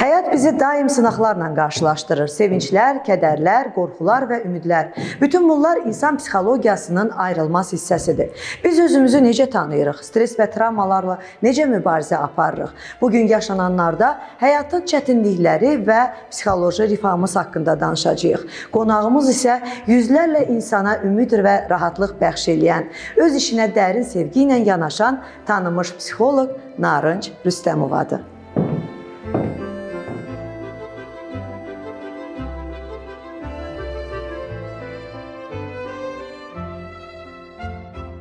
Həyat bizi daim sınaqlarla qarşılaşdırır. Sevinclər, kədərlər, qorxular və ümidlər. Bütün bunlar insan psixologiyasının ayrılmaz hissəsidir. Biz özümüzü necə tanıyırıq? Stres və travmalarla necə mübarizə aparırıq? Bugün yaşananlarda həyatın çətinlikləri və psixoloji rifahımız haqqında danışacağıq. Qonağımız isə yüzlərlə insana ümid və rahatlıq bəxş edən, öz işinə dərin sevgi ilə yanaşan tanınmış psixoloq Narınc Rüstəmovadır.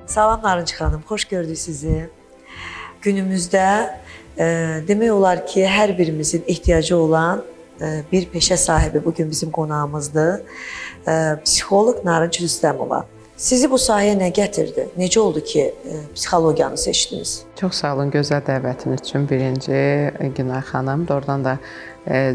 Salam Narınc xanım, xoş gördük sizi. Günümüzdə demək olar ki, hər birimizin ehtiyacı olan bir peşə sahibi bugün bizim qonağımızdır. Psixoloq Narınc Rüstəmova. Sizi bu sahəyə nə gətirdi? Necə oldu ki, psixologiyanı seçdiniz? Çox sağ olun gözəl dəvətiniz üçün birinci Günay xanım. Doğrudan da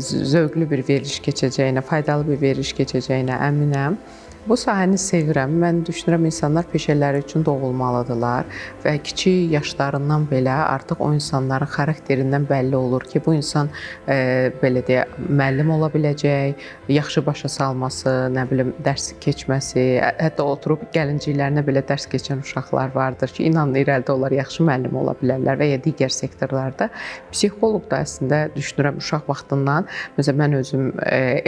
zövqlü bir veriliş keçəcəyinə, faydalı bir veriliş keçəcəyinə əminəm. Bu sahəni sevirəm. Mən düşünürəm insanlar peşələri üçün doğulmalıdırlar və kiçik yaşlarından belə artıq o insanların xarakterindən bəlli olur ki, bu insan belə deyə müəllim ola biləcək, yaxşı başa salması, nə bilim dərs keçməsi, hətta oturub gəlinciklərinə belə dərs keçən uşaqlar vardır ki, inanın irəlidə onlar yaxşı müəllim ola bilərlər və ya digər sektorlarda. Psixoloq da əslində düşünürəm uşaq vaxtından, məsələn mən özüm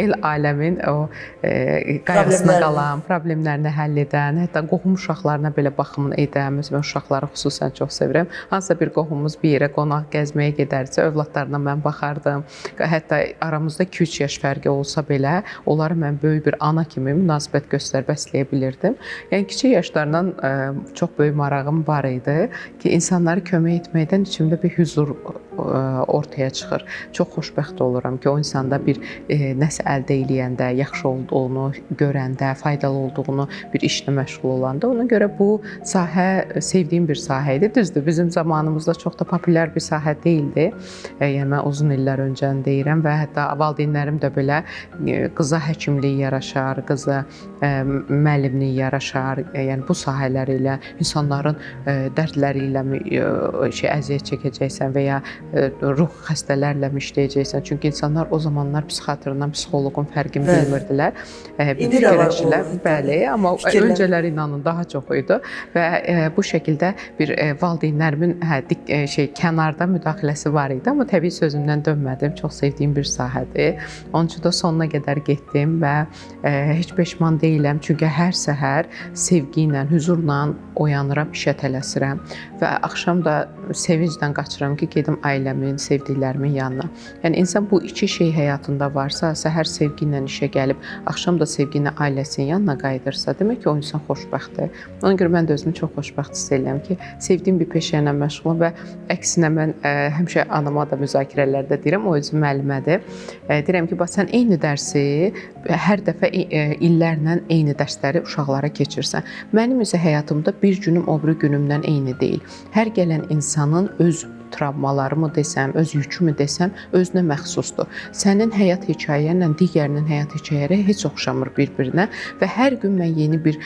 el aləmin o qayğısına qalan, problemlərini həll edən, hətta qohum uşaqlarına belə baxımını edən, məsələn uşaqları xüsusən çox sevirəm. Hansısa bir qohumumuz bir yerə qonaq gəzməyə gedərsə, övladlarına mən baxardım. Hətta aramızda 2-3 yaş fərqi olsa belə, onları mən böyük bir ana kimi münasibət bəsləyə bilirdim. Yəni kiçik yaşlardan çox böyük marağım var idi ki, insanları kömək etməkdən içimdə bir huzur ortaya çıxır. Çox xoşbəxt oluram ki, o insanda bir nəsə əldə eləyəndə, yaxşı olduğunu görəndə, faydalı olduğunu bir işlə məşğul olanda. Ona görə bu sahə sevdiyim bir sahə idi. Düzdür, bizim zamanımızda çox da populyar bir sahə deyildi. Yəni mən uzun illər öncəni deyirəm və hətta valideynlərim də belə qıza həkimlik yaraşar, qıza müəllimlik yaraşar. Yəni bu sahələr ilə insanların dərdləri ilə əziyyət çəkəcəksən və ya ruh xəstələrlə işləyəcəksən. Çünki insanlar o zamanlar psixiatrdan psixoloqun fərqini bilmirdilər. İndi də var bu. Bəli, amma öncələr inanın daha çox idi və bu şəkildə bir valideynlərimin kənarda müdaxiləsi var idi, amma təbii sözümdən dönmədim. Çox sevdiyim bir sahədir. Onun üçün də sonuna qədər getdim və heç peşman deyiləm. Çünki hər səhər sevgi ilə, huzurla oyanıram, işə tələsirəm və axşam da sevinclə qaçıram ki, gedim ailəmin, sevdiklərimin yanına. Yəni insan bu iki şey həyatında varsa, səhər sevgi ilə işə gəlib, axşam da sevgi ilə ailəsinin yanına qayıdırsa, demək ki, o insan xoşbəxtdir. Ona görə mən də özümü çox xoşbəxt hiss edirəm ki, sevdiyim bir peşə ilə məşğulum və əksinə mən həmişə anama da müzakirələrdə deyirəm, o özü müəllimədir. Deyirəm ki, bax sən eyni dərsi hər dəfə illərlə eyni dərsləri uşaqlara keçirsən. Mənim isə həyatımda bir günüm o biri günümdən eyni deyil. Hər gələn insanın öz travmalarımı desəm, öz yükümü desəm, özünə məxsusdur. Sənin həyat hekayənlə digərinin həyat hekayələri heç oxşamır bir-birinə və hər gün mən yeni bir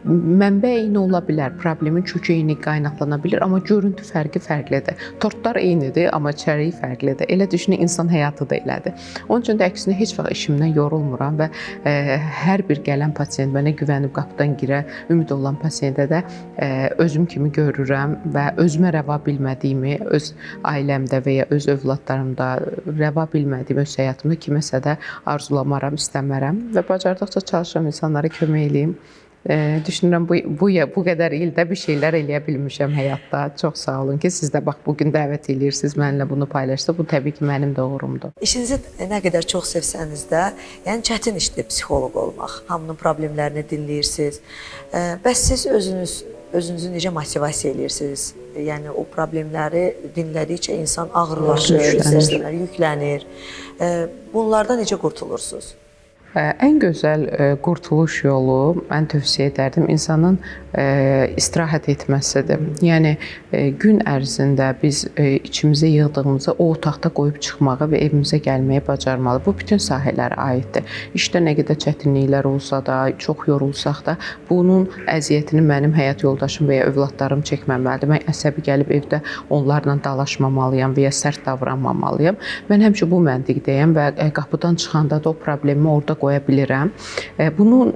mənbə eyni ola bilər, problemin kökü eyni qaynaqlana bilər, amma görüntü fərqlidir. Tortlar eynidir, amma çəriyi fərqlidir. Elə düşünün, insan həyatı da elədir. Onun üçün də əksinə heç vaxt işimdən yorulmuram və hər bir gələn pasiyent mənə güvənib qapıdan girə, ümid olan pasiyentə də özüm kimi görürəm və özümə rəva bilmədiyimi öz ailəmdə və ya öz övladlarımda rəva bilmədiyim öz həyatımda kiməsə də arzulamaram, istəmərəm və bacardıqca çalışıram insanlara kömək eləyim. Düşünürəm bu qədər ildə bir şeylər eləyə bilmişəm həyatda. Çox sağ olun ki, siz də bax bugün dəvət eləyirsiniz, mənimlə bunu paylaşdınız. Bu təbii ki, mənim də uğurumdur. İşinizi nə qədər çox sevsəniz də, yəni çətin işdir psixoloq olmaq. Hamının problemlərini dinləyirsiniz. Bəs siz özünüzü necə motivasiya eləyirsiniz? Yəni o problemləri dinlədikcə insan ağırlaşır, istər-istəməz yüklənir. Bunlardan necə qurtulursunuz? Ən gözəl qurtuluş yolu mən tövsiyə edərdim insanın istirahət etməsidir. Yəni gün ərzində biz içimizə yığdığımızı o otaqda qoyub çıxmağı və evimizə gəlməyi bacarmalı. Bu bütün sahələrə aiddir. İşdə nə qədər çətinliklər olsa da, çox yorulsaq da, bunun əziyyətini mənim həyat yoldaşım və ya övladlarım çəkməməlidir. Mən əsəbi gəlib evdə onlarla dalaşmamalıyam və ya sərt davranmamalıyam. Mən həmişə bu məntiqdəyəm və qapıdan çıxanda da o problemi orada qoya bilirəm. Bunun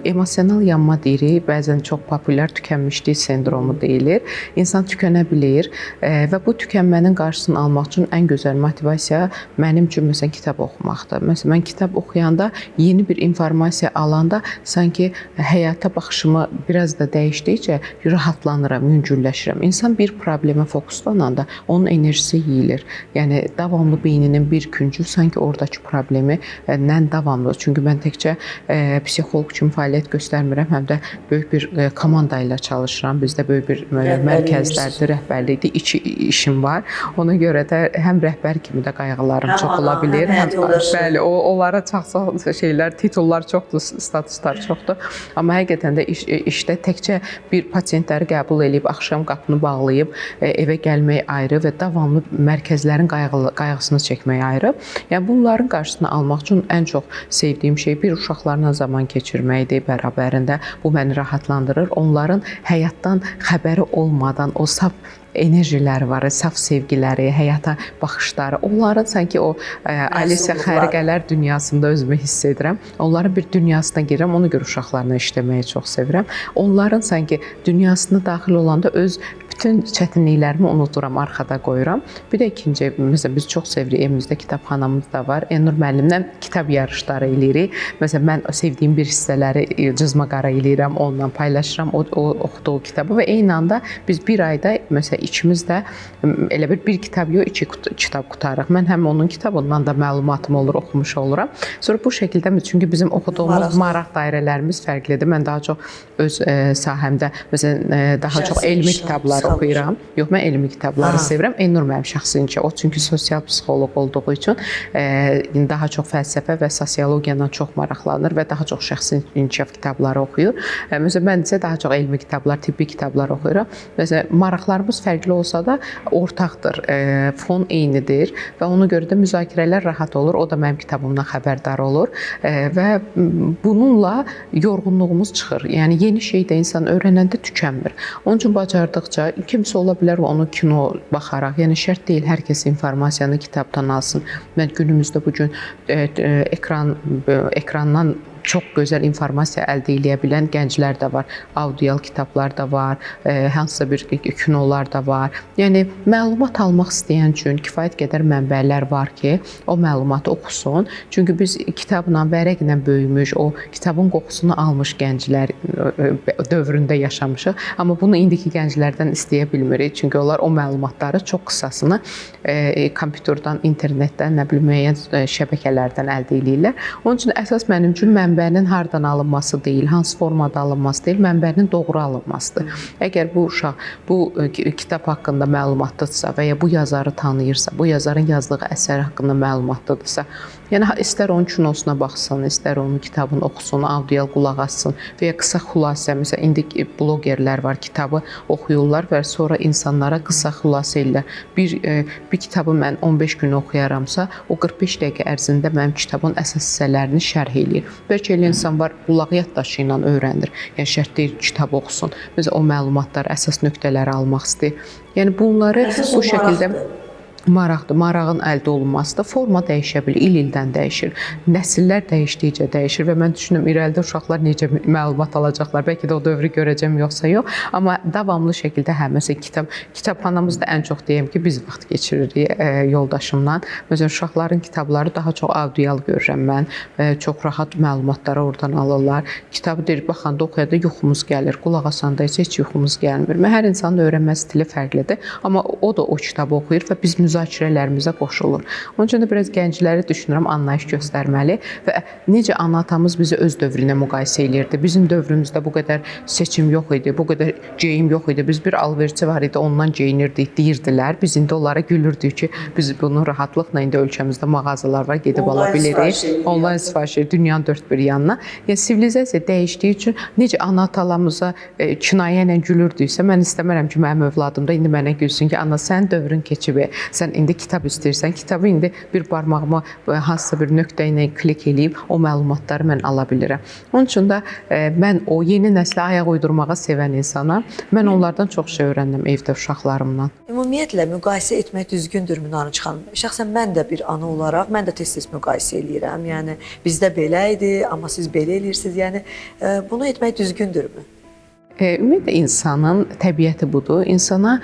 emosional yanma deyirik, bəzən çox populyar tükənmişlik sindromu deyilir. İnsan tükənə bilir və bu tükənmənin qarşısını almaq üçün ən gözəl motivasiya mənim üçün məsələn kitab oxumaqdır. Məsələn mən kitab oxuyanda, yeni bir informasiya alanda sanki həyata baxışımı biraz da dəyişdikcə rahatlanıram, yüngülləşirəm. İnsan bir problemə fokuslananda onun enerjisi yeyilir. Yəni davamlı beyninin bir küncü sanki oradakı problemi davamlı. Çünki mən təkcə psixoloq kimi fəaliyyət göstərmirəm, həm də böyük bir komanda ilə çalışıram. Bizdə böyük bir mərkəzlərdir, rəhbərlikdir, içi işim var. Ona görə də həm rəhbər kimi də qayğılarım çox ola bilir. Bəli, onlara çox şeylər, titullar çoxdur, statuslar çoxdur. Amma həqiqətən də işdə təkcə bir pasientləri qəbul edib axşam qapını bağlayıb evə gəlmək ayrı və davamlı mərkəzlərin qayğısını çəkmək ayrı. Yəni bunların qarşısını almaq üçün ən çox sevdiyim şey bir uşaqlarla zaman keçirməkdir bərabərində. Bu məni rahatlandırır. Onların həyatdan xəbəri olmadan o saf enerjiləri var, saf sevgiləri, həyata baxışları. Onların sanki o Alisiya xəriqələr dünyasında özümü hiss edirəm. Onların bir dünyasına girirəm, ona görə uşaqlarla işləməyi çox sevirəm. Onların sanki dünyasına daxil olanda öz bütün çətinliklərimi unuduram, arxada qoyuram. Bir də ikinci, məsələn biz çox sevirik, evimizdə kitabxanamız da var. Elnur müəllimlə kitab yarışları eləyirik. Məsələn mən sevdiyim bir hissələri cızma-qara eləyirəm, onunla paylaşıram o oxuduğu kitabı və eyni anda biz bir ayda məsələn ikimizdə elə bir kitab yox, 2 kitab qutarıq. Mən həm onun kitabından da məlumatım olur, oxumuş oluram. Sonra bu şəkildə çünki bizim oxuduğumuz maraq dairələrimiz fərqlidir. Mən daha çox öz sahəmdə məsələn daha çox elmi kitablar oxuyuram. Yox, mən elmi kitabları sevirəm. Elnur mənim şəxsincə o çünki sosial psixoloq olduğu üçün daha çox fəlsəfə və sosiologiyadan çox maraqlanır və daha çox şəxsi inkişaf kitabları oxuyur. Məsələn mən isə daha çox elmi kitablar, tibbi kitablar oxuyuram. Məsələn maraqlarımız fərqli olsa da ortaqdır. Fon eynidir və ona görə də müzakirələr rahat olur. O da mənim kitabımdan xəbərdar olur və bununla yorğunluğumuz çıxır. Yəni yeni şey də insan öyrənəndə tükənmir. Onun üçün bacardıqca kimsə ola bilər onu kino baxaraq, yəni şərt deyil hər kəs informasiyanı kitabdan alsın. Mən günümüzdə bu gün ekrandan çox gözəl informasiya əldə edə bilən gənclər də var. Audial kitablar da var, hansısa bir kinolar da var. Yəni məlumat almaq istəyən üçün kifayət qədər mənbələr var ki, o məlumatı oxusun. Çünki biz kitabla, vərəqlə böyümüş, o kitabın qoxusunu almış gənclər dövründə yaşamışıq. Amma bunu indiki gənclərdən istəyə bilmirik. Çünki onlar o məlumatları çox qısasını kompüterdən, internetdən, nə bilim müəyyən şəbəkələrdən əldə edirlər. Onun üçün əsas mənim üçün mənbənin hardan alınması deyil, hansı formada alınması deyil, mənbənin doğru alınmasıdır. Əgər bu uşaq bu kitab haqqında məlumatlıdırsa və ya bu yazarı tanıyırsa, bu yazarın yazdığı əsər haqqında məlumatlıdırsa, yəni istər onun kinosuna baxsın, istər onun kitabını oxusun, audial qulaq assın və ya qısa xülasə, məsələn indi blogerlər var, kitabı oxuyurlar və sonra insanlara qısa xülasə edirlər. Bir kitabı mən 15 gün oxuyaramsa, o 45 dəqiqə ərzində mənim kitabın əsas hissələrini şərh eləyir. Bəlkə elə insan var, qulaq yaddaşı ilə öyrənir. Yəni şərt deyil kitab oxusun. Məsələn o məlumatları, əsas nöqtələri almaq istəyir. Yəni bunları bu şəkildə maraqdır. Marağın əldə olunması da forma dəyişə bilir, il-ildən dəyişir. Nəsillər dəyişdikcə dəyişir və mən düşünürəm irəlidə uşaqlar necə məlumat alacaqlar. Bəlkə də o dövrü görəcəm yoxsa yox, amma davamlı şəkildə məsələn kitabxanamızda ən çox deyim ki, biz vaxt keçiririk yoldaşımla. Məsələn uşaqların kitabları daha çox audial görürəm mən. Çox rahat məlumatları oradan alırlar. Kitabı deyir baxanda oxuyanda yuxumuz gəlir. Qulaq asanda isə heç yuxumuz gəlmir. Hər insanın öyrənmə stili fərqlidir, amma o da o kitabı oxuyur və biz müzakirə müzakirələrimizə qoşulur. Onun üçün də biraz gəncləri düşünürəm anlayış göstərməli və necə ana atamız bizi öz dövrünə müqayisə eləyirdi. Bizim dövrümüzdə bu qədər seçim yox idi, bu qədər geyim yox idi. Biz bir alverçi var idi, ondan geyinirdik deyirdilər. Biz indi onlara gülürdük ki, biz bunu rahatlıqla indi ölkəmizdə mağazalar var, gedib ala bilirik. Onlayn sifariş edir dünyanın dörd bir yanına. Yəni sivilizasiya dəyişdiyi üçün necə ana atalarımıza kinayə ilə gülürdüksə, mən istəmərəm ki, mənim övladım da indi mənə gülsün ki, ana sən dövrün keçib, sən indi kitab istəyirsən, kitabı indi bir barmağıma hansısa bir nöqtə ilə klik eləyib o məlumatları mən ala bilirəm. Onun üçün də mən o yeni nəslə ayaq uydurmağa sevən insana, mən onlardan çox şey öyrəndim evdə uşaqlarımla. Ümumiyyətlə müqayisə etmək düzgündürmü Narınc xanım? Şəxsən mən də bir ana olaraq mən də tez-tez müqayisə eləyirəm. Yəni bizdə belə idi, amma siz belə eləyirsiniz. Yəni bunu etmək düzgündürmü? Ümumiyyətlə insanın təbiəti budur. İnsana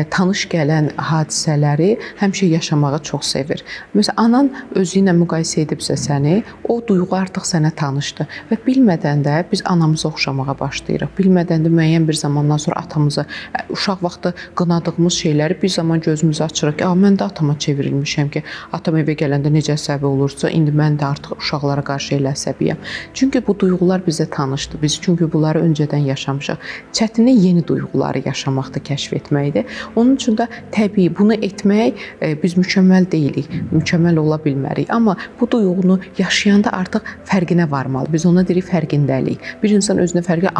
tanış gələn hadisələri həmişə yaşamağı çox sevir. Məsələn, anan özü ilə müqayisə edibsə səni, o duyğu artıq sənə tanışdır və bilmədən də biz anamıza oxşamağa başlayırıq. Bilmədən də müəyyən bir zamandan sonra atamıza, uşaq vaxtı qınadığımız şeyləri bir zaman gözümüzü açırıq ki, mən də atama çevrilmişəm ki, atam evə gələndə necə əsəbi olursa, indi mən də artıq uşaqlara qarşı elə əsəbiyəm. Çünki bu duyğular bizə tanışdır. Biz çünki bunları öncədən yaşamışıq. Çətini yeni duyğuları yaşamaqda kəşf etməkdir. Onun üçün də təbii bunu etmək biz mükəmməl deyilik, mükəmməl ola bilmərik. Amma bu duyğunu yaşayanda artıq fərqinə varmalı. Biz ona deyirik fərqindəlik. Bir insan özünə fərqi,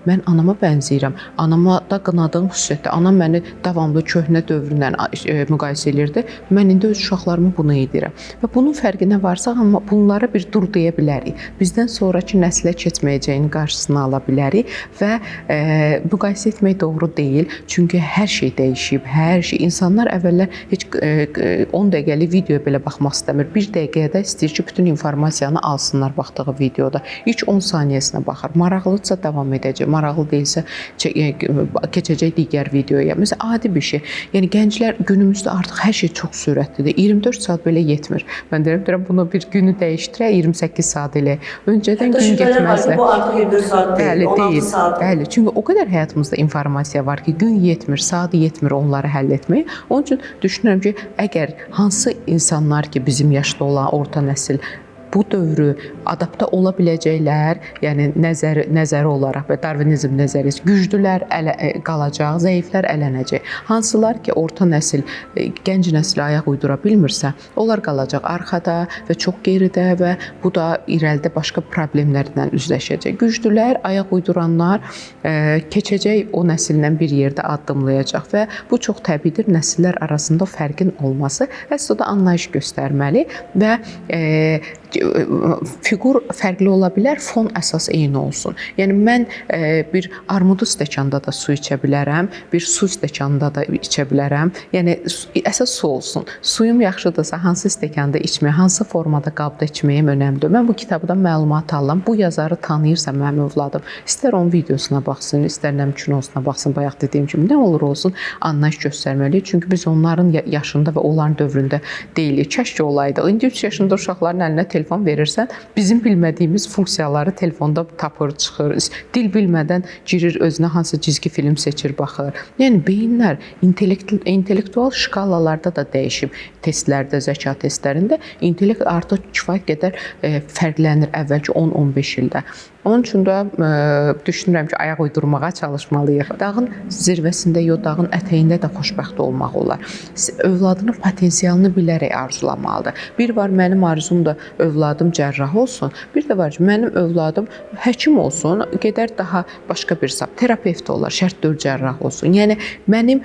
mən anama bənzəyirəm. Anama da qınadığım xüsusiyyətdə. Anam məni davamlı köhnə dövrlə müqayisə edirdi. Mən indi öz uşaqlarıma bunu edirəm. Və bunun fərqinə varsaq, amma bunlara bir dur deyə bilərik. Bizdən sonrakı nəslə keçməyəcəyinin qarşısını ala bilərik və müqayisə etmək doğru deyil. Çünki hər şey dəyişib, hər şey. İnsanlar əvvəllər heç 10 dəqiqəlik videoya belə baxmaq istəmir. 1 dəqiqədə istəyir ki, bütün informasiyanı alsınlar baxdığı videoda. İlk 10 saniyəsinə baxır. Maraqlıdırsa davam edəcək, maraqlı deyilsə keçəcək digər videoya. Məsələn, adi bir şey. Yəni gənclər günümüzdə artıq hər şey çox sürətlidir. 24 saat belə yetmir. Mən deyirəm, bunu bir günü dəyişdirək, 28 saat elə. Öncədən gün getməzlər. Bu artıq 24 saat deyil, 16 saat. Bəli, çünki o qədər həyatımızda informasiya var ki, gün yetmir, saat yetmir onları həll etməyə. Onun üçün düşünürəm ki, əgər hansı insanlar ki, bizim yaşda olan orta nəsil bu dövrü adapta ola biləcəklər, yəni nəzəri olaraq və Darvinizm nəzəriyyəsi güclülər qalacaq, zəiflər ələnəcək. Hansılar ki, orta nəsil, gənc nəslə ayaq uydura bilmirsə, onlar qalacaq arxada və çox geridə və bu da irəlidə başqa problemlərlə üzləşəcək. Güclülər, ayaq uyduranlar keçəcək o nəsillə bir yerdə addımlayacaq və bu çox təbiidir. Nəsillər arasında fərqin olması əslində anlayış göstərməli və fiqur fərqli ola bilər, fon əsas eyni olsun. Yəni mən bir armudu stəkanda da su içə bilərəm, bir su stəkanında da içə bilərəm. Yəni əsas su olsun. Suyum yaxşıdırsa hansı stəkanda içməyə, hansı formada qabda içməyim önəmlidir. Mən bu kitabdan məlumat alıram. Bu yazarı tanıyırsa mənim övladım, istər onun videosuna baxsın, istər nə kinosuna baxsın, bayaq dediyim kimi nə olur olsun, anlayış göstərməliyik. Çünki biz onların yaşında və onların dövründə deyilik. Kəşke olaydı. İndi 3 yaşında uşaqların əlinə telefon verirsən, bizim bilmədiyimiz funksiyaları telefonda tapır, çıxır. Dil bilmədən girir, özünə hansı cizgi film seçir, baxır. Yəni beyinlər intellektual şkalalarda da dəyişib. Testlərdə, zəka testlərində intellekt artıq kifayət qədər fərqlənir əvvəlki 10-15 ildə. Onun üçün də düşünürəm ki, ayaq uydurmağa çalışmalıyıq. Dağın zirvəsində, dağın ətəyində də xoşbəxt olmaq olar. Övladının potensialını bilərək arzulamalıdır. Bir var, mənim arzum da övladım cərrah olsun. Bir də var ki, mənim övladım həkim olsun, gedər daha başqa bir terapevt olar, şərt 4 cərrah olsun. Yəni mənim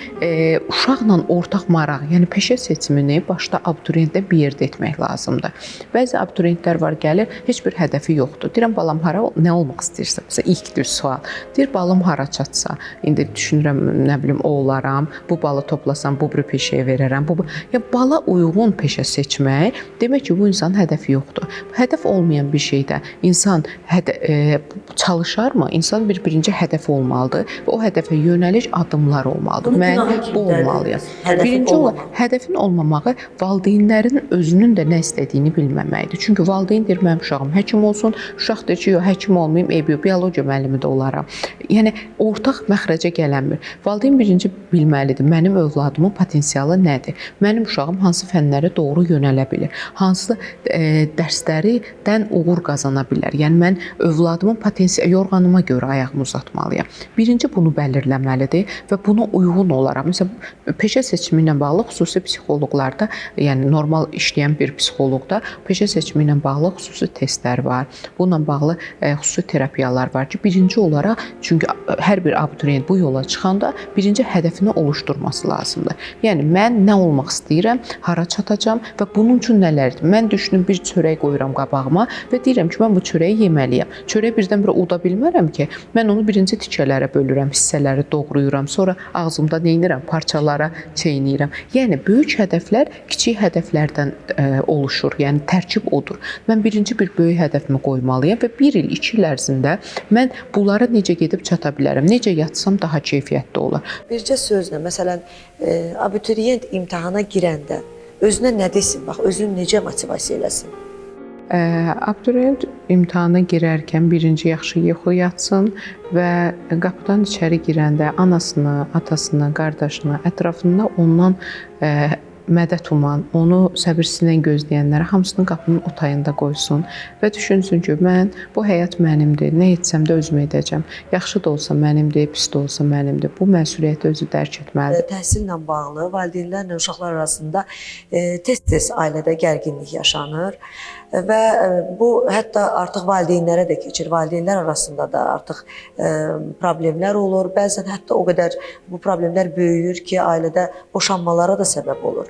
uşaqla ortaq maraq, yəni peşə seçimini başda abituriyentdə bir yerdə etmək lazımdır. Bəzi abituriyentlər var, gəlir, heç bir hədəfi yoxdur. Deyirəm, balam hara, nə olmaq istəyirsən? Məsələn, ilk düz sual. Deyir, balım hara çatsa, indi düşünürəm, nə bilim, o olaram, bu balı toplasam, bu bir peşəyə verərəm. Ya bala uyğun peşə seçmək, demək ki, bu insanın hədəfi yoxdur. Hədəf olmayan bir şeydə insan çalışarmı? İnsan birinci hədəfi olmalıdır və o hədəfə yönəlik addımlar olmalıdır. Mən bu olmalıyam. Birinci olaraq, hədəfin olmamağı valideynlərin özünün də nə istədiyini bilməməkdir. Çünki valideyn deyir, mənim uşağım həkim olsun, uşaq deyir ki, yox, həkim olmayım, biologiya müəllimi də olaram. Yəni ortaq məxrəcə gələnmir. Valideyn birinci bilməlidir, mənim övladımın potensialı nədir? Mənim uşağım hansı fənlərə doğru yönələ bilir? Hansı dərslərdən uğur qazana bilər? Yəni mən övladımın potensial yorğanıma görə ayağımı uzatmalıyam. Birinci bunu bəlirləməlidir və buna uyğun olaraq, məsələn, peşə seçimi ilə bağlı xüsusi psixoloqlarda, yəni normal işləyən bir psixoloqda peşə seçimi ilə bağlı xüsusi testlər var. Bununla bağlı xüsusi terapiyalar var ki, birinci olaraq, çünki hər bir abituriyent bu yola çıxanda birinci hədəfini oluşturması lazımdır. Yəni mən nə olmaq istəyirəm, hara çatacam və bunun üçün nələrdir? Mən düşünüm bir çörək qoyuram qabağıma və deyirəm ki, mən bu çörəyi yeməliyəm. Çörəyi birdən-birə uda bilmərəm ki, mən onu birinci tikələrə bölürəm, hissələri doğrayıram, sonra ağzımda neynirəm, parçalara çeynəyirəm. Yəni böyük hədəflər kiçik hədəflərdən oluşur. Yəni tərkib odur. Mən birinci bir böyük hədəfimi qoymalıyam və 1 il, 2 il ərzində mən bunlara necə gedib çata bilərəm, necə yatsam daha keyfiyyətli olar. Bircə sözlə, məsələn, abituriyent imtahana girəndə özünə nə desin, bax, özünü necə motivasiya eləsin? Abituriyent imtahana girərkən birinci yaxşı yuxu yatsın və qapıdan içəri girəndə anasını, atasını, qardaşını, ətrafında ondan mədət uman, onu səbirsizlə gözləyənlərə hamısını qapının o tayında qoysun və düşünsün ki, mən bu həyat mənimdir, nə etsəm də özüm edəcəm. Yaxşı da olsa mənimdir, pis də olsa mənimdir. Bu məsuliyyəti özü dərk etməlidir. Təhsillə bağlı valideynlərlə uşaqlar arasında tez-tez ailədə gərginlik yaşanır və bu hətta artıq valideynlərə də keçir. Valideynlər arasında da artıq problemlər olur. Bəzən hətta o qədər bu problemlər böyüyür ki, ailədə boşanmalara da səbəb olur.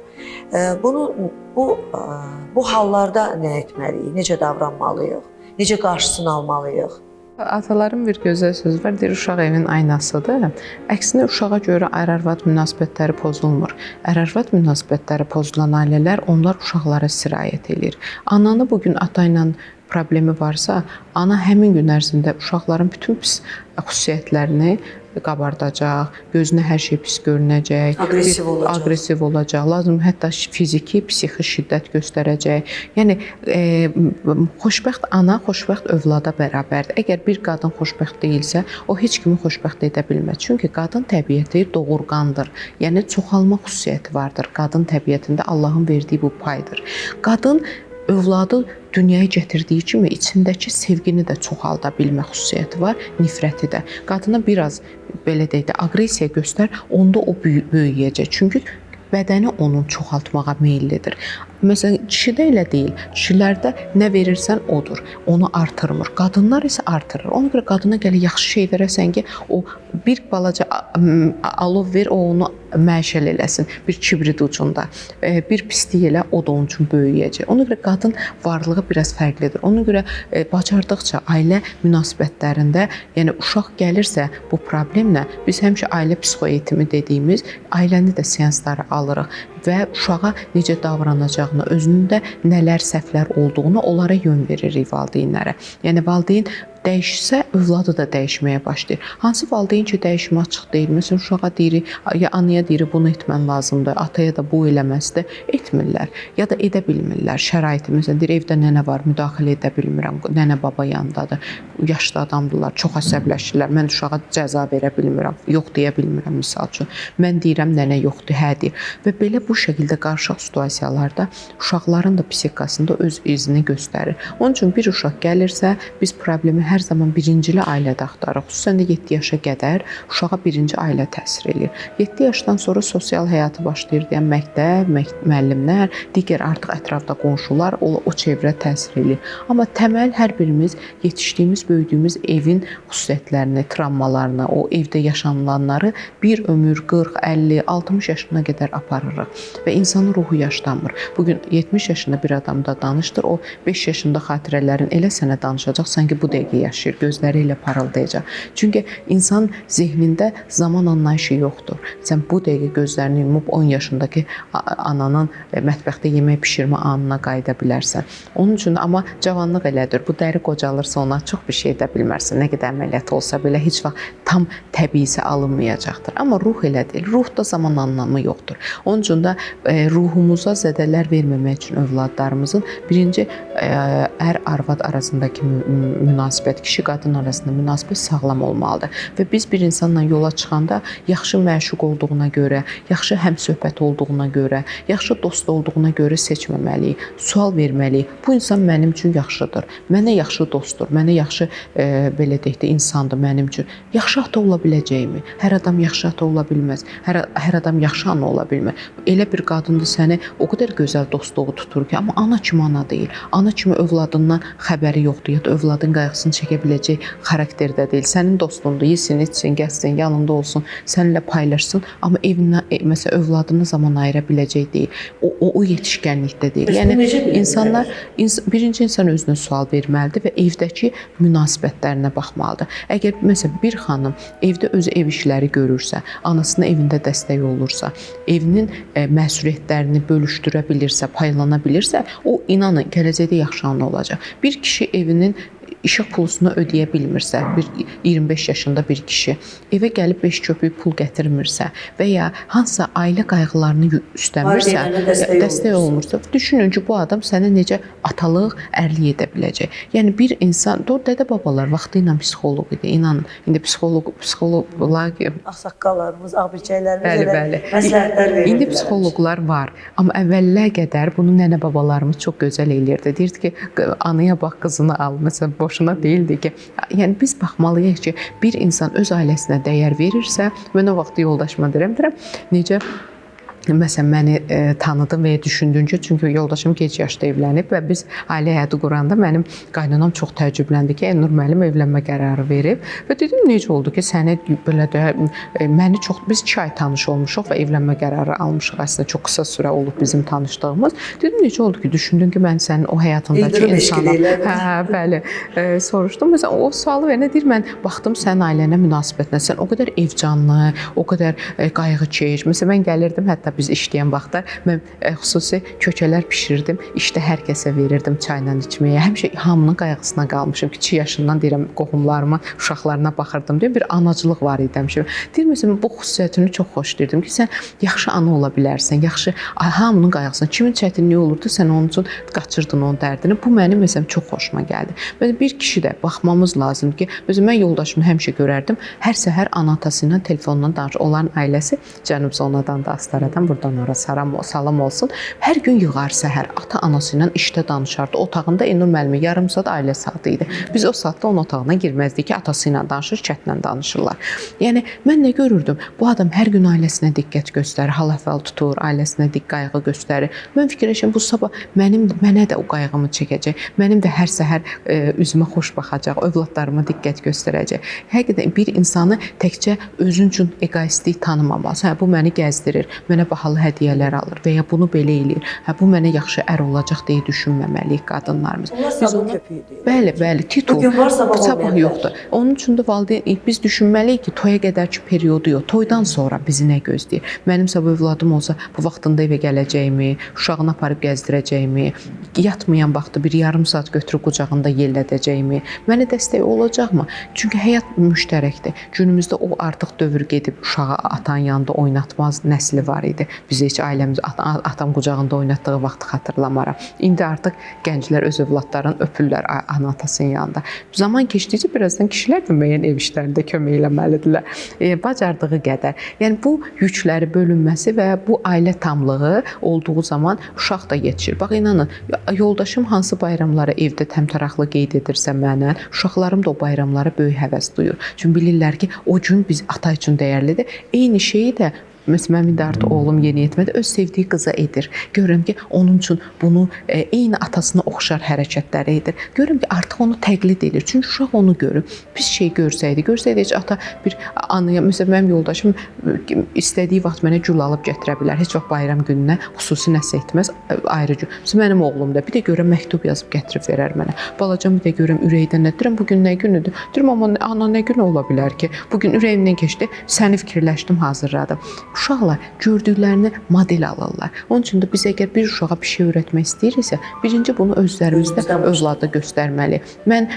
Bu hallarda nə etməliyik? Necə davranmalıyıq? Necə qarşısını almalıyıq? Ataların bir gözəl sözü var, deyir, uşaq evin aynasıdır. Əksinə uşağa görə ər-arvad münasibətləri pozulmur. Ər-arvad münasibətləri pozulan ailələr, onlar uşaqlara sirayət edir. Ananı bugün ata ilə problemi varsa, ana həmin gün ərzində uşaqların bütün pis xüsusiyyətlərini qabardacaq, gözünə hər şey pis görünəcək, aqressiv olacaq, lazım hətta fiziki, psixi şiddət göstərəcək. Yəni xoşbəxt ana xoşbəxt övlada bərabərdir. Əgər bir qadın xoşbəxt deyilsə, o heç kimi xoşbəxt edə bilməz. Çünki qadın təbiəti doğurqandır. Yəni çoxalma xüsusiyyəti vardır. Qadın təbiətində Allahın verdiyi bu paydır. Qadın övladı dünyaya gətirdiyi kimi içindəki sevgini də çoxalda bilmə xüsusiyyəti var, nifrəti də. Qadına biraz belə deyək də aqressiya göstər, onda o böyüyəcək. Çünki bədəni onun çoxaltmağa meyllidir. Məsələn, kişidə elə deyil. Kişilərdə nə verirsən odur. Onu artırmır. Qadınlar isə artırır. Ona görə qadına gəlir yaxşı şey verəsən ki, o bir balaca alov ver, o onu məşəl eləsin. Bir kibrit ucunda. Bir pislik elə, o da onun üçün böyüyəcək. Ona görə qadın varlığı biraz fərqlidir. Ona görə bacardıqca ailə münasibətlərində, yəni uşaq gəlirsə bu problemlə, biz həmişə ailə psixoeğitimi dediyimiz ailəni də seansları alırıq və uşağa necə davranacağını, özündə nələr səhvlər olduğunu onlara yön veririk valideynlərə. Yəni valideyn dəyişsə, övladı da dəyişməyə başlayır. Hansı valideyn ki, dəyişmə açıq deyil. Məsələn, uşağa deyir, ya anaya deyir, bunu etmən lazımdır, ataya da bu eləməzdir, etmirlər. Ya da edə bilmirlər. Şəraiti, məsələn, deyir, evdə nənə var, müdaxilə edə bilmirəm, nənə baba yanındadır, yaşlı adamdırlar, çox əsəbləşirlər, mən uşağa cəza verə bilmirəm, yox deyə bilmirəm, misal üçün. Mən deyirəm, nənə yoxdur, hə deyir. Və belə bu şəkildə qarışıq situasiyalarda uşaqların da psixikasında öz izini göstərir. Onun üçün bir uşaq gəlirsə, biz problemi hər zaman birincili ailədə axtarırıq. Xüsusən də 7 yaşa qədər uşağa birinci ailə təsir edir. 7 yaşdan sonra sosial həyatı başlayır deyən məktəb, müəllimlər, digər artıq ətrafda qonşular o çevrə təsir edir. Amma təməl hər birimiz yetişdiyimiz, böyüdüyümüz evin xüsusiyyətlərini, travmalarını, o evdə yaşanılanları bir ömür 40, 50, 60 yaşına qədər aparırıq və insanın ruhu yaşlanmır. Bugün 70 yaşında bir adamda danışdır, o 5 yaşında xatirələrin elə sənə danışacaq, sanki bu dəqiqə yaşayır, gözləri ilə parıldayacaq. Çünki insan zehnində zaman anlayışı yoxdur. Sən bu dəqiqə gözlərini yumub 10 yaşındakı ananın mətbəxdə yemək pişirmə anına qayıda bilərsən. Onun üçün amma cavanlıq elədir. Bu dəri qocalırsa ona çox bir şey edə bilmərsən. Nə qədər əməliyyat olsa belə heç vaxt tam təbiisi alınmayacaqdır. Amma ruh elə deyil. Ruhda zaman anlamı yoxdur. Onun üçün də ruhumuza zədələr verməmək üçün övladlarımızın birinci ər-arvad arasındakı münasibət münasibət, kişi-qadın arasında münasibət sağlam olmalıdır. Və biz bir insanla yola çıxanda yaxşı məşuq olduğuna görə, yaxşı həmsöhbət olduğuna görə, yaxşı dost olduğuna görə seçməməliyik. Sual verməliyik. Bu insan mənim üçün yaxşıdır. Mənə yaxşı dostdur. Mənə yaxşı belə deyək də insandır mənim üçün. Yaxşı ata ola biləcəkmi? Hər adam yaxşı ata ola bilməz. Hər adam yaxşı ana ola bilmir. Elə bir qadındır səni o qədər gözəl dostluğu tutur ki, amma ana kimi ana deyil. Ana kimi övladından xəbəri yoxdur ya da övladın qayğısını çəkə biləcək xarakterdə deyil. Sənin dostundur, yesin, içsin, gəzsin, yanında olsun, səninlə paylaşsın, amma evinə, məsələn, övladına zaman ayıra biləcək deyil. O yetişkənlikdə deyil. Yəni insanlar birinci insan özünə sual verməlidir və evdəki münasibətlərinə baxmalıdır. Əgər məsələn bir xanım evdə öz ev işləri görürsə, anasının evində dəstək olursa, evinin məsuliyyətlərini bölüşdürə bilirsə, paylana bilirsə, o inanın gələcəkdə yaxşı ana olacaq. Bir kişi evinin işıq pulunu ödəyə bilmirsə, 25 yaşında bir kişi evə gəlib 5 köpük pul gətirmirsə və ya hansısa ailə qayğılarını üstlənmirsə, dəstək olmursa, düşünün ki, bu adam sənə necə atalıq, ərlik edə biləcək. Yəni bir insan, dədə-babalar vaxtı ilə psixoloq idi. İnanın, indi psixoloqlar, ağsaqqallarımız, ağbircəklərimiz məsləhətlər verirlər. İndi psixoloqlar var, amma əvvəllər qədər bunu nənə-babalarımız çox gözəl eləyirdi. Deyirdi ki, anaya bax, qızını al. Məsələn, boşuna deyildi ki, yəni biz baxmalıyıq ki, bir insan öz ailəsinə dəyər verirsə, mən o vaxt yoldaşıma deyirəm, necə məsələn məni tanıdın və ya düşündün ki, çünki yoldaşım gec yaşda evlənib və biz ailə həyatı quranda mənim qaynanam çox təəccübləndi ki, Elnur müəllim evlənmə qərarı verib və dedim necə oldu ki, səni belə də məni çox biz 2 ay tanış olmuşuq və evlənmə qərarı almışıq. Əslində çox qısa sürə olub bizim tanışdığımız. Dedim necə oldu ki, düşündün ki, mən sənin o həyatındakı insana, bəli, soruşdum. Məsələn o sualı verənə deyir, mən baxdım sənin ailənə münasibətinə, sən o qədər evcanlı, o qədər qayğıkeş. Məsələn mən gəlirdim, hətta biz işləyən vaxtlar mən xüsusi kökələr bişirirdim. İşdə hər kəsə verirdim çayla içməyə. Həmişə hamının qayğısına qalmışım. Kiçik yaşından deyirəm qohumlarıma, uşaqlarına baxırdım. Deyim bir anacılıq var idi həmişə. Deyirəm məsələn bu xüsusiyyətini çox xoşlayırdım ki, sən yaxşı ana ola bilərsən. Yaxşı hamının qayğısına. Kimin çətinliyi olurdu, sən onun üçün qaçırdın onun dərdini. Bu mənim məsələn çox xoşuma gəldi. Məsələn bir kişi də baxmamız lazımdır ki, məsələn mən yoldaşımı həmişə görərdim. Hər səhər ana atası ilə telefonla danışır. Onların ailəsi Cənub zonadan da Astaradan buradan ora salam olsun. Hər gün yığar səhər ata-anası ilə işdə danışardı. Otağında Elnur müəllimin yarım saat ailə saatı idi. Biz o saatda onun otağına girməzdik ki, atası ilə danışır, çətlə danışırlar. Yəni mən nə görürdüm? Bu adam hər gün ailəsinə diqqət göstərir, hal-əhval tutur, ailəsinə qayğı göstərir. Mən fikirləşirəm bu sabah mənə də o qayğımı çəkəcək. Mənim də hər səhər üzümə xoş baxacaq, övladlarıma diqqət göstərəcək. Həqiqətən bir insanı təkcə özün üçün egoistlik tanımamaq. Hə bu məni gəzdirir, mənə bahalı hədiyyələr alır və ya bunu belə eləyir. Hə bu mənə yaxşı ər olacaq deyə düşünməməliyik qadınlarımız. Biz onu köpüyük. Bəli, titul. Bugün var, sabah yoxdur. Onun üçün də valideyn biz düşünməliyik ki, toya qədərki periodu yox, toydan sonra bizi nə gözləyir? Mənimsə bu övladım olsa bu vaxtında evə gələcəkmi, uşağını aparıb gəzdirəcəkmi, yatmayan vaxtı bir yarım saat götürüb qucağında yellədəcəkmi? Mənə dəstək olacaqmı? Çünki həyat müştərəkdir. Günümüzdə o artıq dövr gedib uşağı atan yanında oynatmaz nəsli var idi. Biz heç ailəmiz atam qucağında oynatdığı vaxtı xatırlamaram. İndi artıq gənclər öz övladlarını öpürlər ana atasının yanında. Zaman keçdikcə birazdan kişilər də müəyyən ev işlərində kömək eləməlidirlər. Bacardığı qədər. Yəni bu yükləri bölünməsi və bu ailə tamlığı olduğu zaman uşaq da yetişir. Bax inanın, yoldaşım hansı bayramlara evdə təmtəraqlı qeyd edirsə mənə, uşaqlarım da o bayramlara böyük həvəs duyur. Çünki bilirlər ki, o gün biz ata üçün dəyərlidir. Eyni şeyi də məsələn, mənim də artıq oğlum yeniyetmədə öz sevdiyi qıza edir. Görürəm ki, onun üçün bunu eyni atasına oxşar hərəkətləri edir. Görürəm ki, artıq onu təqlid edir. Çünki uşaq onu görür. Pis şey görsəydi heç ata bir anıya, məsələn, mənim yoldaşım istədiyi vaxt mənə gül alıb gətirə bilər. Heç vaxt bayram gününə xüsusi nəsə etməz, ayrı gül. Məsələn, mənim oğlum da bir də görəm məktub yazıb gətirib verər mənə. Balacam bir də görəm ürəkdən nə deyirəm, bugün nə günüdür? Deyirəm, amma ana nə gün ola bilər ki? Bugün ürəyimdən keçdi, səni fikirləşdim, hazırladım. uşaqlar gördüklərini model alırlar. Onun üçün də biz əgər bir uşağa bir şey öyrətmək istəyiriksə, birinci bunu özlərimizdə övlada göstərməliyik. Mən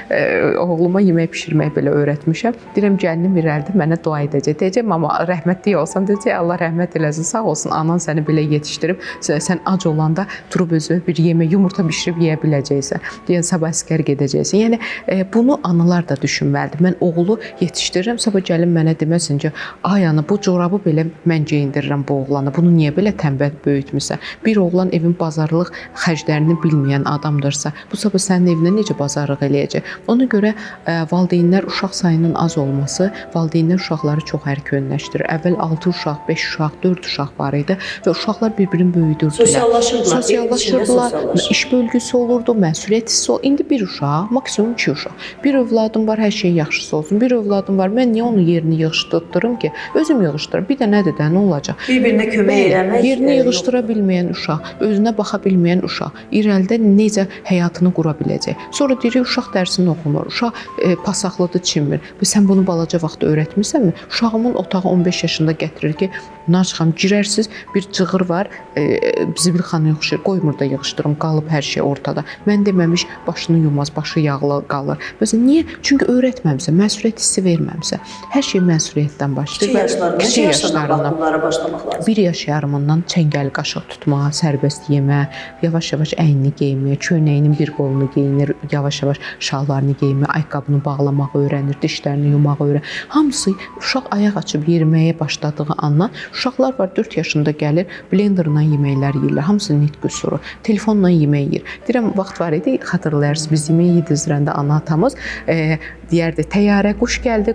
oğluma yemək bişirmək belə öyrətmişəm. Deyirəm gəlinim irəlidə mənə dua edəcək. Deyəcəm amma rəhmətli olsan, deyəcək Allah rəhmət eləsin, sağ olsun, anan səni belə yetişdirib. Sən ac olanda durub özü bir yemək, yumurta bişirib yeyə biləcəksən. Deyən sabah əsgər gedəcəksən. Yəni bunu analar da düşünməlidir. Mən oğlu yetişdirirəm, sabah gəlin mənə deməsin ki, ay ana bu corabı belə mən geyindirirəm bu oğlana. Bunu niyə belə tənbəl böyütmüsən? Bir oğlan evin bazarlıq xərclərini bilməyən adamdırsa, bu sabah sənin evinə necə bazarlıq eləyəcək? Ona görə valideynlər uşaq sayının az olması valideynlər uşaqları çox ərkönləşdirir. Əvvəl 6 uşaq, 5 uşaq, 4 uşaq var idi və uşaqlar bir-birini böyüdürdülər. Sosiallaşırdılar, iş bölgüsü olurdu, məsuliyyət hissi olurdu. İndi bir uşaq, maksimum 2 uşaq. Bir övladım var, hər şey yaxşısı olsun. Bir övladım var, mən niyə onun yerini yığışdırırım ki? Özüm yığışdırıram. Bir də nədir də, nə olacaq? Bir-birinə kömək eləmək. Yerini yığışdıra bilməyən uşaq, özünə baxa bilməyən uşaq irəlidə necə həyatını qura biləcək? Sonra deyirik, uşaq dərsini oxumur, uşaq pasaqlıdır, çinmir. Və sən bunu balaca vaxtda öyrətmirsənmi? Uşağımın otağı 15 yaşında gətirir ki, naçxam girərsiz, bir cığır var, zibilxana yoxşur, qoymur da yığışdırım, qalıb hər şey ortada. Mən deməmiş başını yumaz, başı yağlı qalır. Məsələn, niyə? Çünki öyrətməmsə, məsuliyyət hissi verməmsə. Hər şey məsuliyyətdən başlayır. Kiçik yaşlarından bunlara başlamaq lazım. 1 yaş yarımından çəngəl qaşıq tutma, sərbəst yemə, yavaş-yavaş əynini geyinmə, köynəyinin bir qolunu geyinir, yavaş-yavaş şalvarını geyinmə, ayaqqabını bağlamağı öyrənir, dişlərini yumağı öyrənir. Hamısı uşaq ayaq açıb yeriməyə başladığı andan uşaqlar var 4 yaşında gəlir, blenderla yeməklər yeyirlər. Hamısı nitq qüsuru. Telefonla yemək yeyir. Deyirəm, vaxt var idi, xatırlayarsınız, biz yemək yedizdirəndə ana atamız deyərdi, təyyarə quş gəldi,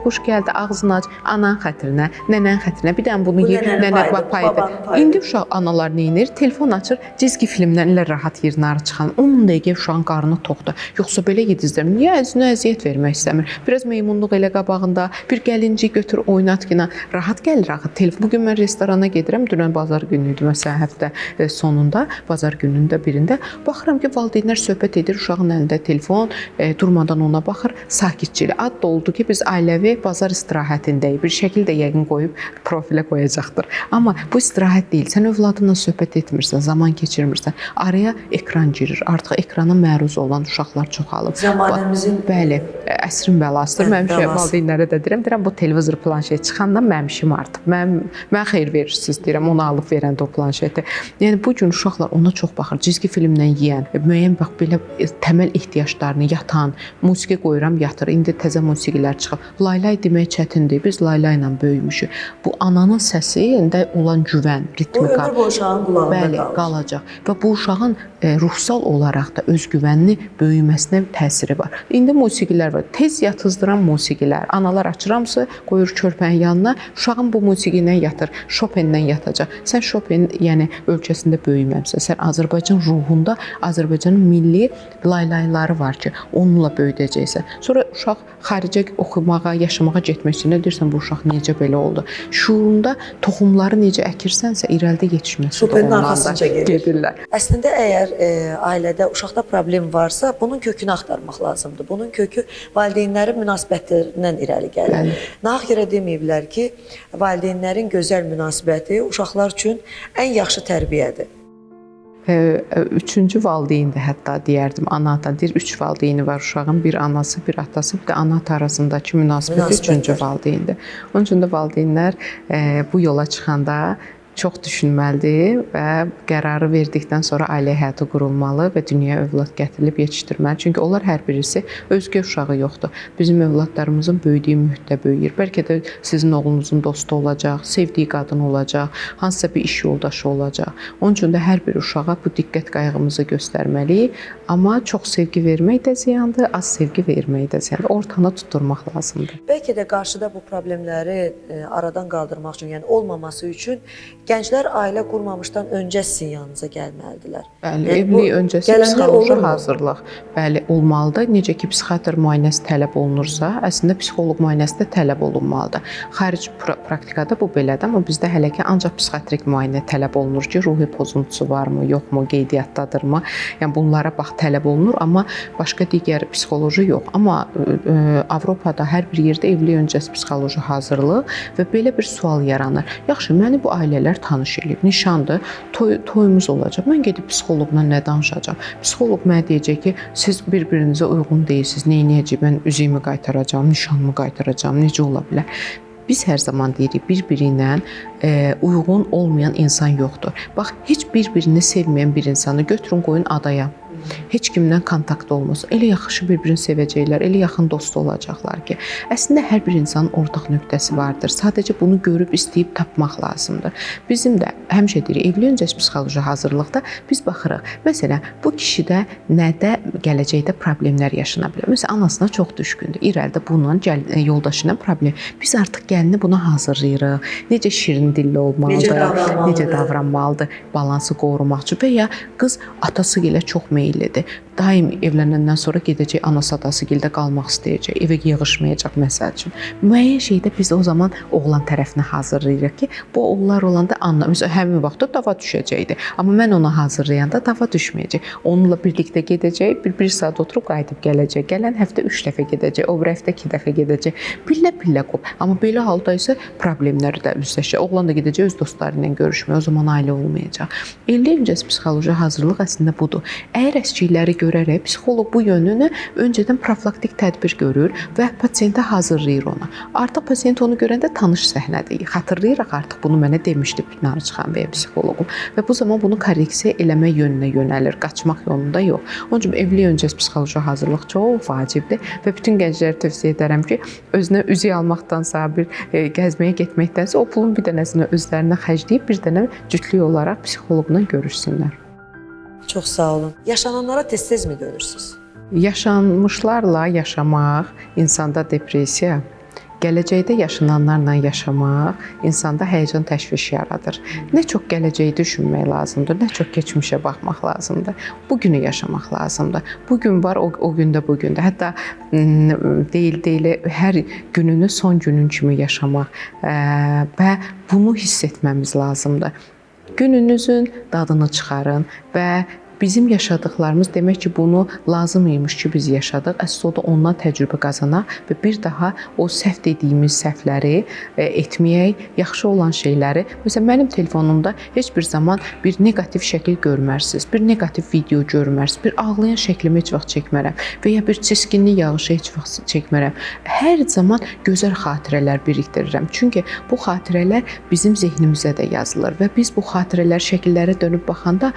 ağzını aç, anan xətrinə, nənən xətrinə. Bir dənə bunu yer, nənə paydı. İndi uşaq analar nə edir? Telefon açır, cizgi filmdən elə rahat yer narı çıxan. 10 dəqiqə uşağın qarnı toxdur. Yoxsa belə yedizdirəm. Niyə özünə əziyyət vermək istəmir? Biraz meymunluq elə qabağında, bir gəlinci götür, oynat ki, rahat gəlir axı. Telefon. Bugün mən restorana gedirəm, dünən bazar günü idi, məsələn, həftə sonunda, bazar gününün də birində baxıram ki, valideynlər söhbət edir, uşağın əlində telefon, durmadan ona baxır, sakitcə. Ad da oldu ki, biz ailəvi bazar istirahətindəyik. Bir şəkil də yəqin qoyub profilə qoyacaqdır. Amma bu istirahət deyil. Sən övladınla söhbət etmirsən, zaman keçirmirsən. Araya ekran girir. Artıq ekrana məruz olan uşaqlar çoxalıb. Zamanımızın bəli, əsrin bəlasıdır. Mən valideynlərə də deyirəm, bu televizor planşet çıxandan mənim işim artıq. Mən xeyir verirsiniz deyirəm, onu alıb verəndə o planşeti. Yəni bu gün uşaqlar ona çox baxır. Cizgi filmlə yeyən, müəyyən bax belə təməl ehtiyaclarını yatan, musiqi qoyuram, yatır. İndi təzə musiqilər çıxıb. Laylay demək çətindir. Biz laylayla böyümüşük. Bu ananın səsində olan güvən, ritmika. Bu ömür boyu uşağın qulağında qalacaq. Və bu uşağın ruhsal olaraq da özgüvənli böyüməsinə təsiri var. İndi musiqilər var. Tez yatızdıran musiqilər. Analar açıramsa, qoyur körpənin yanına, uşağın bu musiqi ilə yatır. Chopin-dən yatacaq. Sən Chopin, yəni ölkəsində böyüməmsən. Sən Azərbaycan ruhunda Azərbaycanın milli laylayları var ki, onunla böyüdəcəksən. Sonra uşaq xaricə oxumağa, yaşamağa getmək üçün deyirsən bu uşaq necə belə oldu? Şuurunda toxumları necə əkirsənsə irəlidə yetişməsi də onlardan gedirlər. Əslində əgər ailədə uşaqda problem varsa, bunun kökünü axtarmaq lazımdır. Bunun kökü valideynlərin münasibətlərindən irəli gəlir. Nahaq yerə deməyiblər ki, valideynlərin gözəl münasibəti uşaqlar üçün ən yaxşı tərbiyədir. Üçüncü valideyndir hətta deyərdim, ana ata deyir, 3 valideyni var uşağın, bir anası, bir atası, bir də ana ata arasındakı münasibət üçüncü valideyndir. Onun üçün də valideynlər bu yola çıxanda çox düşünməlidir və qərarı verdikdən sonra ailə həyatı qurulmalı və dünyaya övlad gətirilib yetişdirməli. Çünki onlar hər birisi özgə uşağı yoxdur. Bizim övladlarımızın böyüdüyü mühitdə böyüyür. Bəlkə də sizin oğlunuzun dostu olacaq, sevdiyi qadın olacaq, hansısa bir iş yoldaşı olacaq. Onun üçün də hər bir uşağa bu diqqət qayğımızı göstərməliyik. Amma çox sevgi vermək də ziyandır, az sevgi vermək də ziyandır. Ortanı tutturmaq lazımdır. Bəlkə də qarşıda bu problemləri aradan qaldırmaq üçün, yəni olmaması üçün Gənclər ailə qurmamışdan öncə sizin yanınıza gəlməlidirlər. Bəli, Yəni evlilik bu öncəsi gələndə psixoloji olurmu? hazırlıq bəli olmalıdır. Necə ki psixiatr müayinəsi tələb olunursa, əslində psixoloq müayinəsi də tələb olunmalıdır. Xarici praktikada bu belədir, amma bizdə hələ ki ancaq psixiatrik müayinə tələb olunur ki, ruhi pozuntusu varmı, yoxmu, qeydiyyatdadırmı? Yəni bunlara bax tələb olunur, amma başqa digər psixoloji yox. Amma Avropada hər bir yerdə evlilik öncəsi psixoloji hazırlıq və belə bir sual yaranır. Yaxşı, məni bu ailələr tanış eləyib, nişandır, toyumuz olacaq. Mən gedib psixoloqla nə danışacağam? Psixoloq mənə deyəcək ki, siz bir-birinizə uyğun deyilsiniz. Nə edəcəm? Mən üzüyümü qaytaracağam, nişanımı qaytaracağam. Necə ola bilər? Biz hər zaman deyirik, bir-biri ilə uyğun olmayan insan yoxdur. Bax, heç bir-birini sevməyən bir insanı götürün, qoyun adaya. Heç kimlə kontakt olmasın. Elə yaxşı bir-birini sevəcəklər, elə yaxın dost olacaqlar ki, əslində hər bir insanın ortaq nöqtəsi vardır. Sadəcə bunu görüb istəyib tapmaq lazımdır. Bizim də həmişə deyirik, evlilik öncəsi psixoloji hazırlıqda biz baxırıq. Məsələn, bu kişidə nədə gələcəkdə problemlər yaşana bilər. Məsələn, anasına çox düşkündür. İrəlidə bunun yoldaşı ilə problem. Biz artıq gəlini buna hazırlayırıq. Necə şirin dilli olmalıdır, necə davranmalıdır, balansı qorumaq üçün və ya qız atası ilə çox meyillidir. Daim evlənəndən sonra gedəcək anası atası gildə qalmaq istəyəcək, evə yığışmayacaq məsəl üçün. Müəyyən şeydə biz o zaman oğlan tərəfinə hazırlayırıq ki, bu oğullar olanda məsələn həmin vaxtda dava düşəcəkdi. Amma mən onu hazırlayanda dava düşməyəcək. Onunla birlikdə gedəcək, bir saat oturub qayıdıb gələcək. Gələn həftə 3 dəfə gedəcək, o bir həftə 2 dəfə gedəcək. Pillə-pillə qop. Amma belə halda isə problemlərlə üzləşəcək. Oğlan da gedəcək öz dostları ilə görüşməyə, o zaman ailə olmayacaq. Evlilik öncəsi psixoloji hazırlıq əslində budur. Əgər əskikləri görərək psixoloq bu yönünü öncədən profilaktik tədbir görür və pasiyentə hazırlayır onu. Artıq pasiyent onu görəndə tanış səhnədir. Xatırlayırıq artıq bunu mənə demişdi Narıçxan bəy psixoloqum və bu zaman bunu korreksiya eləmək yönünə yönəlir, qaçmaq yolunda yox. Onun üçün evlilik öncəsi psixoloji hazırlıq çox vacibdir və bütün gənclərə tövsiyə edərəm ki, özünə üzük almaqdansa, bir gəzməyə getməkdənsə o pulun bir dənəsini özlərinə xərcləyib bir dənə cütlük olaraq psixoloqla görüşsünlər. Çox sağ olun. Yaşananlara tez-tez mi dönürsünüz? Yaşanmışlarla yaşamaq insanda depressiya, gələcəkdə yaşananlarla yaşamaq insanda həyəcan təşviş yaradır. Nə çox gələcəyi düşünmək lazımdır, nə çox keçmişə baxmaq lazımdır. Bugünü yaşamaq lazımdır. Bu gün var, o gündə bu gündə. Hətta deyil hər gününü son günün kimi yaşamaq və bunu hiss etməmiz lazımdır. Gününüzün dadını çıxarın və bizim yaşadıklarımız demək ki, bunu lazım imiş ki, biz yaşadıq. Əsas o da ondan təcrübə qazanaq və bir daha o səhv dediyimiz səhvləri etməyək, yaxşı olan şeyləri. Məsələn, mənim telefonumda heç bir zaman bir neqativ şəkil görmərsiniz, bir neqativ video görmərsiniz, bir ağlayan şəklimi heç vaxt çəkmərəm və ya bir çiskinli yağışı heç vaxt çəkmərəm. Hər zaman gözəl xatirələr birikdirirəm. Çünki bu xatirələr bizim zehnimizə də yazılır və biz bu xatirələr şəkillərə dönüb baxanda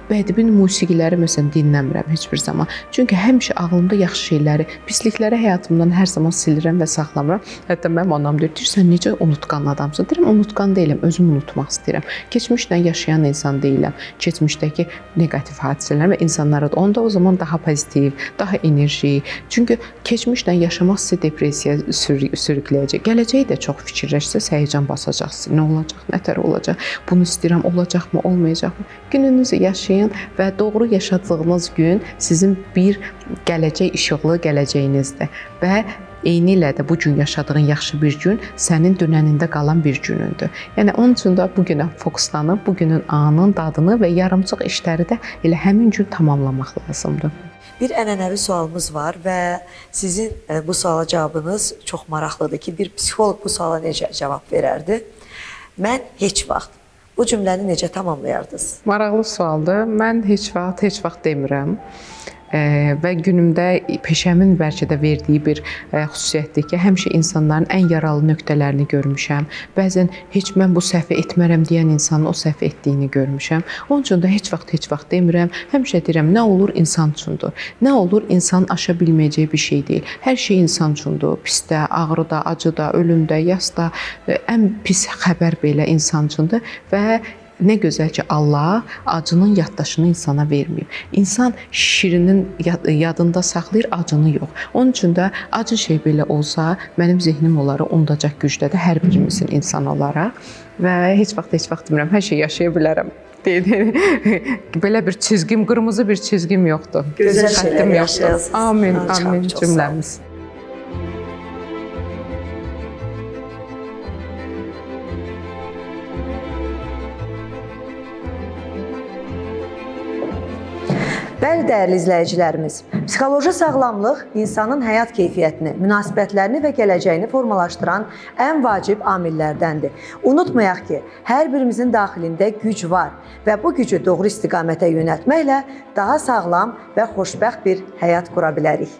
bədbin musiqiləri məsələn dinləmirəm heç bir zaman. Çünki həmişə ağlımda yaxşı şeyləri, pislikləri həyatımdan hər zaman silirəm və saxlamıram. Hətta mənim anam deyir, sən necə unutqan adamsın? Deyirəm, unutqan deyiləm, özümü unutmaq istəyirəm. Keçmişlə yaşayan insan deyiləm. Keçmişdəki neqativ hadisələr və insanlara da onda o zaman daha pozitiv, daha enerji. Çünki keçmişlə yaşamaq sizi depressiyaya sürükləyəcək. Gələcəyi də çox fikirləşsəz həyəcan basacaqsınız. Nə olacaq, nətər olacaq? Bunu istəyirəm, olacaqmı, olmayacaqmı? Gününüzü yaşayın və doğru yaşadığınız gün sizin bir gələcək işıqlı gələcəyinizdir və eynilə də bu gün yaşadığın yaxşı bir gün sənin dönənində qalan bir günündür. Yəni onun üçün də bu günə fokuslanıb, bugünün anın dadını və yarımçıq işləri də elə həmin gün tamamlamaq lazımdır. Bir ənənəvi sualımız var və sizin bu suala cavabınız çox maraqlıdır ki, bir psixoloq bu suala necə cavab verərdi? Mən heç vaxt. Bu cümləni necə tamamlayardınız? Maraqlı sualdır. Mən heç vaxt demirəm. Və günümdə peşəmin bəlkə də verdiyi bir xüsusiyyətdir ki, həmişə insanların ən yaralı nöqtələrini görmüşəm. Bəzən heç mən bu səhvi etmərəm deyən insanın o səhvi etdiyini görmüşəm. Onun üçün də heç vaxt demirəm. Həmişə deyirəm, nə olur insan üçündür. Nə olur insanın aşa bilməyəcəyi bir şey deyil. Hər şey insan üçündür. Pisdə, ağrıda, acıda, ölümdə, yasda ən pis xəbər belə insan üçündür və nə gözəl ki, Allah acının yaddaşını insana verməyib. İnsan şirinin yadında saxlayır, acını yox. Onun üçün də acı şey belə olsa, mənim zehnim onları unudacaq gücdədir hər birimizin insan olaraq. və heç vaxt demirəm, hər şey yaşaya bilərəm. Belə bir çizgim, qırmızı bir çizgim yoxdur. Gözəl şeylər yaşayasınız. Amin, Çox, amin çox sağ olun. cümləmiz. Bəli, dəyərli izləyicilərimiz, psixoloji sağlamlıq insanın həyat keyfiyyətini, münasibətlərini və gələcəyini formalaşdıran ən vacib amillərdəndir. Unutmayaq ki, hər birimizin daxilində güc var və bu gücü doğru istiqamətə yönəltməklə daha sağlam və xoşbəxt bir həyat qura bilərik.